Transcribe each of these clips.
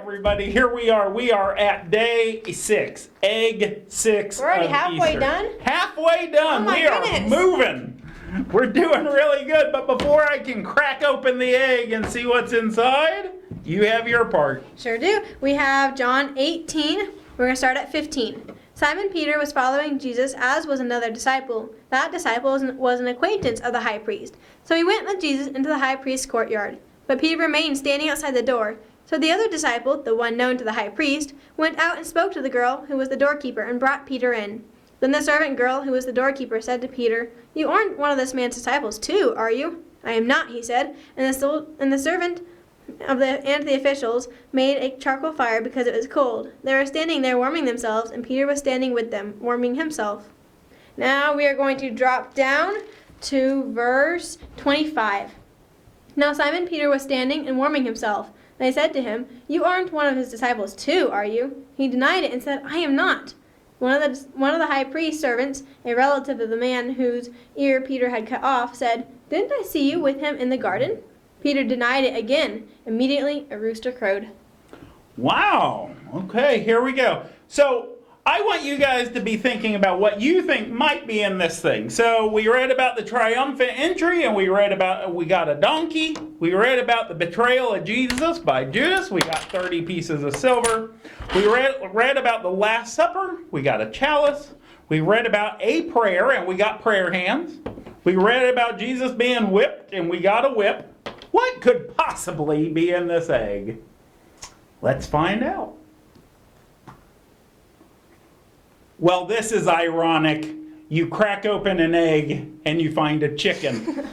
everybody, here we are. We are at day 6, egg 6. We're already of halfway Easter. done? Halfway done. Oh my We are goodness. moving. We're doing really good, but before I can crack open the egg and see what's inside, you have your part. Sure do. We have John 18. We're going to start at 15. Simon Peter was following Jesus, as was another disciple. That disciple was an acquaintance of the high priest. So he went with Jesus into the high priest's courtyard. But Peter remained standing outside the door. So the other disciple, the one known to the high priest, went out and spoke to the girl who was the doorkeeper and brought Peter in. Then the servant girl who was the doorkeeper said to Peter, "You aren't one of this man's disciples too, are you?" "I am not," he said. And the servant and the officials made a charcoal fire because it was cold. They were standing there warming themselves, and Peter was standing with them, warming himself. Now we are going to drop down to verse 25. Now Simon Peter was standing and warming himself. They said to him, "You aren't one of his disciples too, are you?" He denied it and said, "I am not." One of the high priest's servants, a relative of the man whose ear Peter had cut off, said, "Didn't I see you with him in the garden?" Peter denied it again. Immediately a rooster crowed. Wow. Okay, here we go. So I want you guys to be thinking about what you think might be in this thing. So we read about the triumphant entry, and we got a donkey. We read about the betrayal of Jesus by Judas. We got 30 pieces of silver. We read about the Last Supper. We got a chalice. We read about a prayer, and we got prayer hands. We read about Jesus being whipped, and we got a whip. What could possibly be in this egg? Let's find out. Well, this is ironic. You crack open an egg and you find a chicken.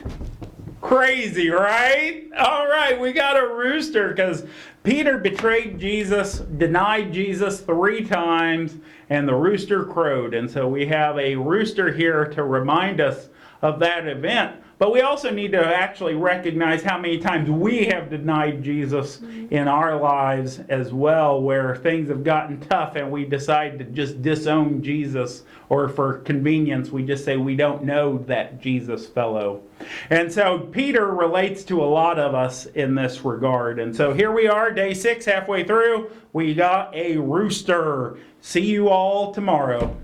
Crazy, right? All right, we got a rooster because Peter betrayed Jesus, denied Jesus 3 times, and the rooster crowed. And so we have a rooster here to remind us of that event. But we also need to actually recognize how many times we have denied Jesus in our lives as well, where things have gotten tough and we decide to just disown Jesus, or for convenience, we just say we don't know that Jesus fellow. And so Peter relates to a lot of us in this regard. And so here we are, day 6, halfway through. We got a rooster. See you all tomorrow.